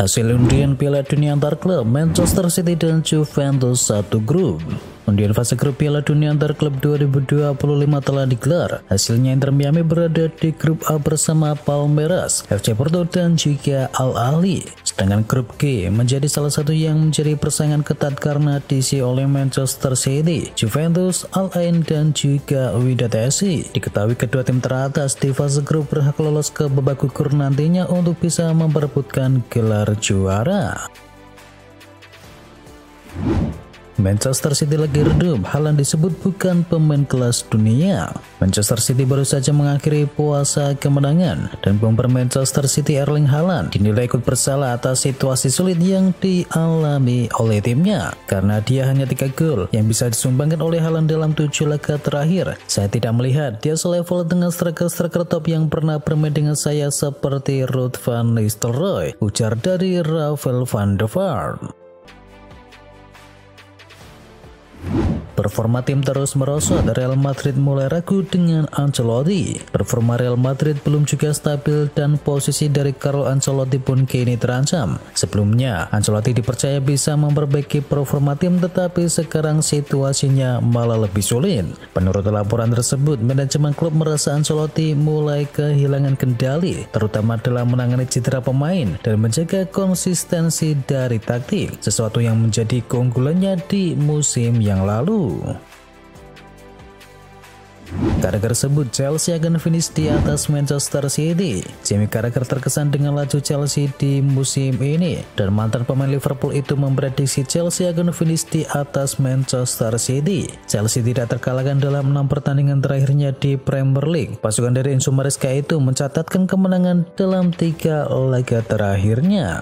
Hasil undian Piala Dunia antar klub, Manchester City dan Juventus satu grup. Undian fase grup Piala Dunia antar klub 2025 telah digelar. Hasilnya Inter Miami berada di grup A bersama Palmeiras, FC Porto dan juga Al Ahly. Sedangkan grup G menjadi salah satu yang menjadi persaingan ketat karena diisi oleh Manchester City, Juventus, Al Ain dan juga Wydad FC. Diketahui kedua tim teratas di fase grup berhak lolos ke babak gugur nantinya untuk bisa memperebutkan gelar juara. Manchester City lagi redup, Haaland disebut bukan pemain kelas dunia. Manchester City baru saja mengakhiri puasa kemenangan dan bomber Manchester City Erling Haaland dinilai ikut bersalah atas situasi sulit yang dialami oleh timnya karena dia hanya 3 gol yang bisa disumbangkan oleh Haaland dalam 7 laga terakhir. Saya tidak melihat dia selevel dengan striker-striker top yang pernah bermain dengan saya seperti Ruud van Nistelrooy, ujar dari Rafael van der Vaart. Performa tim terus merosot, Real Madrid mulai ragu dengan Ancelotti. Performa Real Madrid belum juga stabil dan posisi dari Carlo Ancelotti pun kini terancam. Sebelumnya, Ancelotti dipercaya bisa memperbaiki performa tim tetapi sekarang situasinya malah lebih sulit. Menurut laporan tersebut, manajemen klub merasa Ancelotti mulai kehilangan kendali, terutama dalam menangani cedera pemain dan menjaga konsistensi dari taktik, sesuatu yang menjadi keunggulannya di musim yang lalu. Carragher sebut Chelsea akan finish di atas Manchester City. Jamie Carragher terkesan dengan laju Chelsea di musim ini dan mantan pemain Liverpool itu memprediksi Chelsea akan finish di atas Manchester City. Chelsea tidak terkalahkan dalam 6 pertandingan terakhirnya di Premier League. Pasukan dari Enzo Maresca itu mencatatkan kemenangan dalam 3 laga terakhirnya.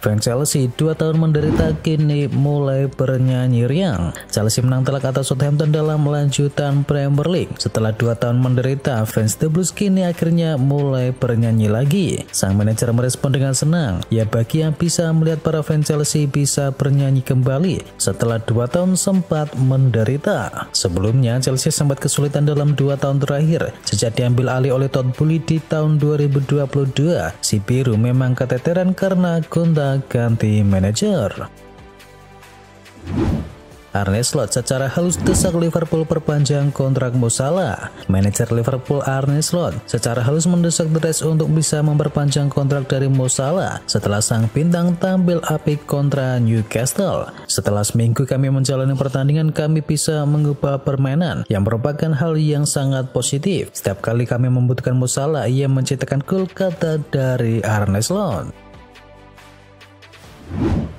Fans Chelsea 2 tahun menderita kini mulai bernyanyi riang. Chelsea menang telak atas Southampton dalam lanjutan Premier League. Setelah 2 tahun menderita, fans The Blues kini akhirnya mulai bernyanyi lagi. Sang manajer merespon dengan senang. Ya, bagi yang bisa melihat para fans Chelsea bisa bernyanyi kembali setelah 2 tahun sempat menderita. Sebelumnya Chelsea sempat kesulitan dalam 2 tahun terakhir sejak diambil alih oleh Todd Boehly di tahun 2022. Si biru memang keteteran karena gonta ganti manajer. Arne Slot secara halus desak Liverpool perpanjang kontrak Mo Salah. Manajer Liverpool Arne Slot secara halus mendesak The Reds untuk bisa memperpanjang kontrak dari Mo Salah setelah sang bintang tampil apik kontra Newcastle. Setelah seminggu kami menjalani pertandingan, kami bisa mengubah permainan yang merupakan hal yang sangat positif. Setiap kali kami membutuhkan Mo Salah, ia menciptakan gol, kata dari Arne Slot.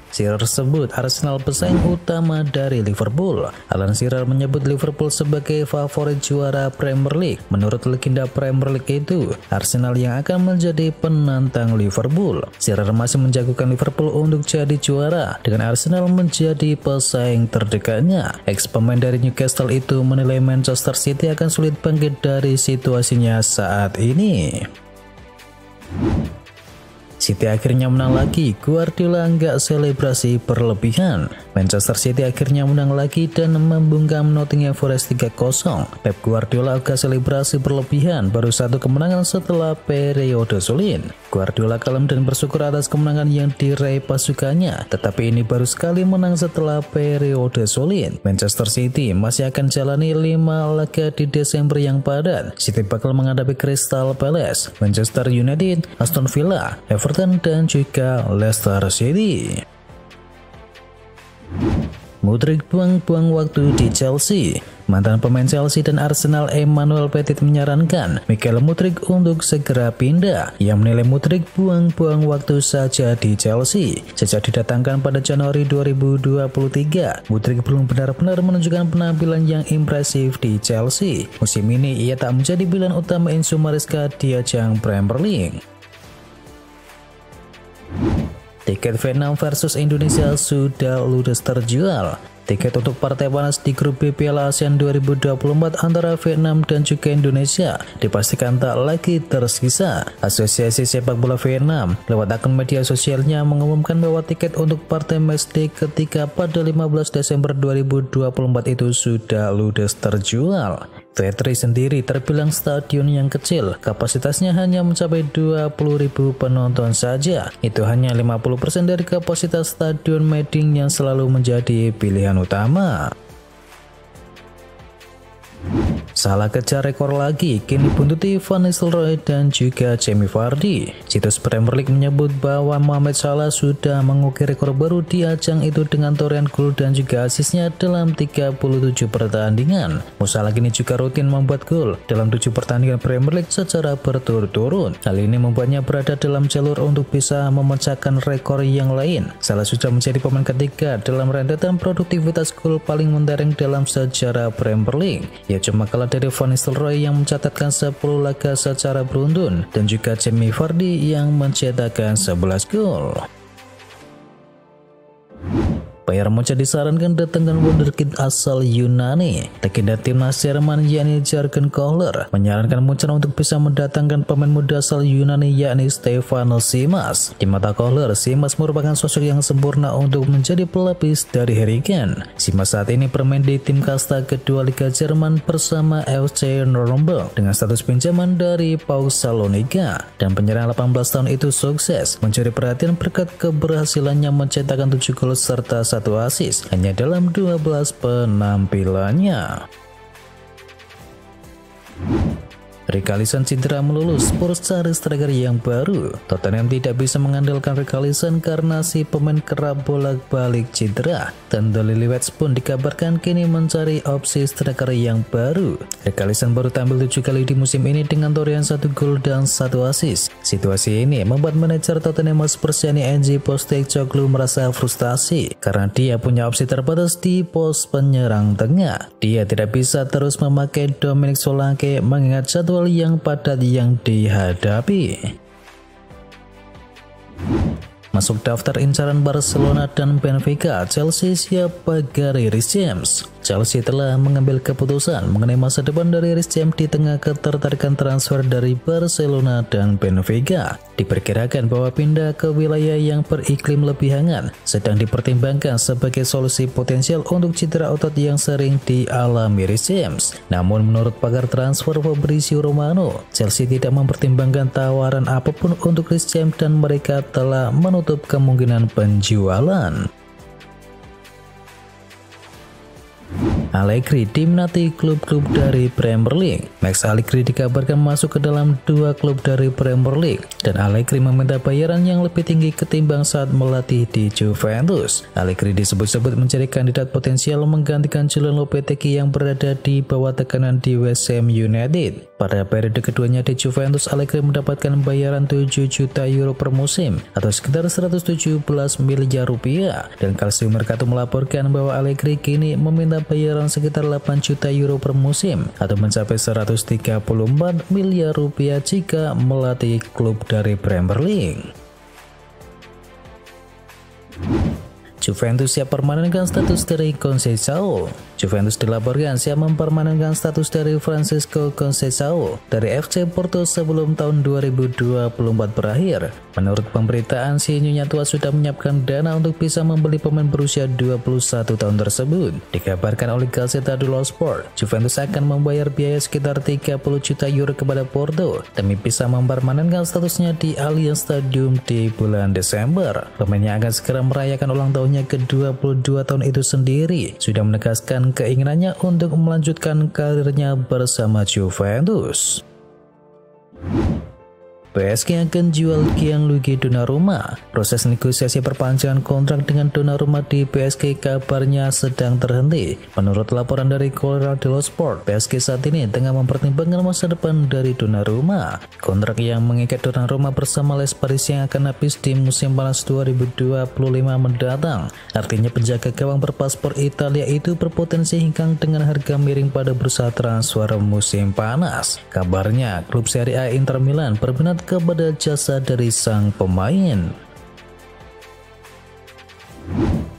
Shearer sebut Arsenal pesaing utama dari Liverpool. Alan Shearer menyebut Liverpool sebagai favorit juara Premier League. Menurut legenda Premier League itu, Arsenal yang akan menjadi penantang Liverpool. Shearer masih menjagokan Liverpool untuk jadi juara, dengan Arsenal menjadi pesaing terdekatnya. Ex pemain dari Newcastle itu menilai Manchester City akan sulit bangkit dari situasinya saat ini. City akhirnya menang lagi, Guardiola nggak selebrasi berlebihan. Manchester City akhirnya menang lagi dan membungkam Nottingham Forest 3-0. Pep Guardiola agak selebrasi berlebihan, baru 1 kemenangan setelah periode sulit. Guardiola kalem dan bersyukur atas kemenangan yang diraih pasukannya, tetapi ini baru sekali menang setelah periode sulit. Manchester City masih akan jalani 5 laga di Desember yang padat. City bakal menghadapi Crystal Palace, Manchester United, Aston Villa, Everton dan juga Leicester City. Mudryk buang-buang waktu di Chelsea. Mantan pemain Chelsea dan Arsenal Emmanuel Petit menyarankan Michael Mudryk untuk segera pindah. Ia menilai Mudryk buang-buang waktu saja di Chelsea. Sejak didatangkan pada Januari 2023, Mudryk belum benar-benar menunjukkan penampilan yang impresif di Chelsea. Musim ini ia tak menjadi pilihan utama Enzo Maresca di ajang Premier League. Tiket Vietnam versus Indonesia sudah ludes terjual. Tiket untuk partai panas di grup B Piala ASEAN 2024 antara Vietnam dan juga Indonesia dipastikan tak lagi tersisa. Asosiasi Sepak Bola Vietnam lewat akun media sosialnya mengumumkan bahwa tiket untuk partai matchday ketiga pada 15 Desember 2024 itu sudah ludes terjual. Vetri sendiri terbilang stadion yang kecil, kapasitasnya hanya mencapai 20.000 penonton saja. Itu hanya 50% dari kapasitas stadion Meiding yang selalu menjadi pilihan utama. Salah kejar rekor lagi, kini buntuti Van Nistelrooy dan juga Jamie Vardy. Situs Premier League menyebut bahwa Mohamed Salah sudah mengukir rekor baru di ajang itu dengan torehan gol dan juga asisnya dalam 37 pertandingan. Salah kini juga rutin membuat gol dalam 7 pertandingan Premier League secara berturut-turut. Hal ini membuatnya berada dalam jalur untuk bisa memecahkan rekor yang lain. Salah sudah menjadi pemain ketiga dalam rentetan produktivitas gol paling mentereng dalam sejarah Premier League. Ya cuma kalah dari Van Nistelrooy yang mencatatkan 10 laga secara beruntun dan juga Jamie Vardy yang mencetakkan 11 gol. Bayern Munchen disarankan datangkan wonderkid asal Yunani. Legenda timnas Jerman yakni Jürgen Kohler menyarankan Munchen untuk bisa mendatangkan pemain muda asal Yunani yakni Stefanos Tsimas. Di mata Kohler, Tsimas merupakan sosok yang sempurna untuk menjadi pelapis dari Harry Kane. Tsimas saat ini bermain di tim kasta kedua Liga Jerman bersama FC Nuremberg dengan status pinjaman dari PAOK Salonika, dan penyerang 18 tahun itu sukses mencuri perhatian berkat keberhasilannya mencetakkan 7 gol serta 1 asis hanya dalam 12 penampilannya. Richarlison cedera melulu, Spurs cari striker yang baru. Tottenham tidak bisa mengandalkan Richarlison karena si pemain kerap bolak-balik cedera, dan The Lilyweds pun dikabarkan kini mencari opsi striker yang baru. Richarlison baru tampil 7 kali di musim ini dengan torehan 1 gol dan 1 asis. Situasi ini membuat manajer Tottenham Hotspur yakni Ange Postecoglou merasa frustasi karena dia punya opsi terbatas di pos penyerang tengah. Dia tidak bisa terus memakai Dominic Solanke mengingat jadwal yang padat yang dihadapi. Masuk daftar incaran Barcelona dan Benfica, Chelsea siap bagi Reece James. Chelsea telah mengambil keputusan mengenai masa depan dari Reece James di tengah ketertarikan transfer dari Barcelona dan Benfica. Diperkirakan bahwa pindah ke wilayah yang beriklim lebih hangat sedang dipertimbangkan sebagai solusi potensial untuk cedera otot yang sering dialami Reece James. Namun menurut pakar transfer Fabrizio Romano, Chelsea tidak mempertimbangkan tawaran apapun untuk Reece James dan mereka telah menutup kemungkinan penjualan. Allegri diminati klub-klub dari Premier League. Max Allegri dikabarkan masuk ke dalam 2 klub dari Premier League, dan Allegri meminta bayaran yang lebih tinggi ketimbang saat melatih di Juventus. Allegri disebut-sebut menjadi kandidat potensial menggantikan Julen Lopetegui yang berada di bawah tekanan di West Ham United. Pada periode keduanya di Juventus, Allegri mendapatkan bayaran 7 juta euro per musim atau sekitar 117 miliar rupiah, dan Calcio Mercato melaporkan bahwa Allegri kini meminta bayaran sekitar 8 juta euro per musim atau mencapai 134 miliar rupiah jika melatih klub dari Premier League. Juventus siap permanenkan status dari Conceição. Juventus dilaporkan siap mempermanenkan status dari Francisco Conceição dari FC Porto sebelum tahun 2024 berakhir. Menurut pemberitaan, si Nyonya tua sudah menyiapkan dana untuk bisa membeli pemain berusia 21 tahun tersebut. Dikabarkan oleh Gazzetta dello Sport, Juventus akan membayar biaya sekitar 30 juta euro kepada Porto demi bisa mempermanenkan statusnya di Allianz Stadium di bulan Desember. Pemain yang akan segera merayakan ulang tahunnya ke-22 tahun itu sendiri sudah menegaskan keinginannya untuk melanjutkan karirnya bersama Juventus. PSG akan jual Gianluigi Donnarumma. Proses negosiasi perpanjangan kontrak dengan Donnarumma di PSG kabarnya sedang terhenti. Menurut laporan dari Corriere dello Sport, PSG saat ini tengah mempertimbangkan masa depan dari Donnarumma. Kontrak yang mengikat Donnarumma bersama Les Paris yang akan habis di musim panas 2025 mendatang. Artinya penjaga gawang berpaspor Italia itu berpotensi hengkang dengan harga miring pada bursa transfer musim panas. Kabarnya klub Serie A Inter Milan berminat kepada jasa dari sang pemain.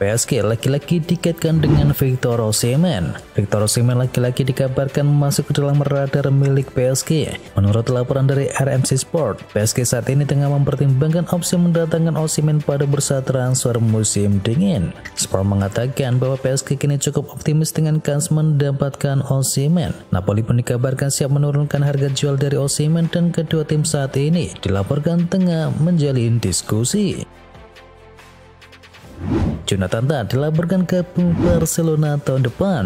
PSG lagi-lagi dikaitkan dengan Victor Osimhen. Victor Osimhen lagi-lagi dikabarkan masuk ke dalam radar milik PSG. Menurut laporan dari RMC Sport, PSG saat ini tengah mempertimbangkan opsi mendatangkan Osimhen pada bursa transfer musim dingin. Sport mengatakan bahwa PSG kini cukup optimis dengan kans mendapatkan Osimhen. Napoli pun dikabarkan siap menurunkan harga jual dari Osimhen dan kedua tim saat ini dilaporkan tengah menjalin diskusi. Jonathan Tah dilaporkan gabung Barcelona tahun depan.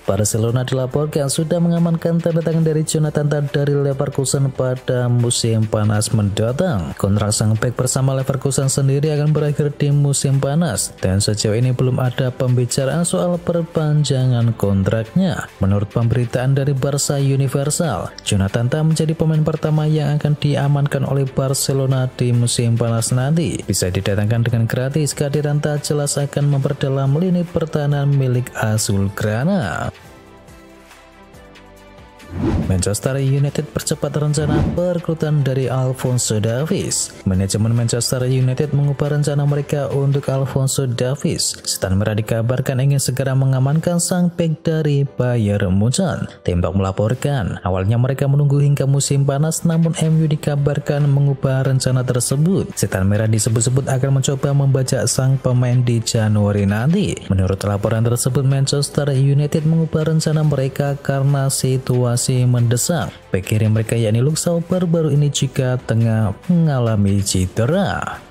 Barcelona dilaporkan sudah mengamankan tanda tangan dari Jonathan Tah dari Leverkusen pada musim panas mendatang. Kontrak sang bek bersama Leverkusen sendiri akan berakhir di musim panas dan sejauh ini belum ada pembicaraan soal perpanjangan kontraknya. Menurut pemberitaan dari Barca Universal, Jonathan Tah menjadi pemain pertama yang akan diamankan oleh Barcelona di musim panas nanti. Bisa didatangkan dengan gratis, kehadiran Tah jelas akan memperdalam lini pertahanan milik Azulgrana. Manchester United percepat rencana perekrutan dari Alphonso Davies. Manajemen Manchester United mengubah rencana mereka untuk Alphonso Davies. Setan Merah dikabarkan ingin segera mengamankan sang bek dari Bayern Munchen. Tembak melaporkan, awalnya mereka menunggu hingga musim panas, namun MU dikabarkan mengubah rencana tersebut. Setan Merah disebut-sebut akan mencoba membajak sang pemain di Januari nanti. Menurut laporan tersebut, Manchester United mengubah rencana mereka karena situasi mendesak. Bek kiri mereka yakni Luke Shaw baru-baru ini juga tengah mengalami cedera.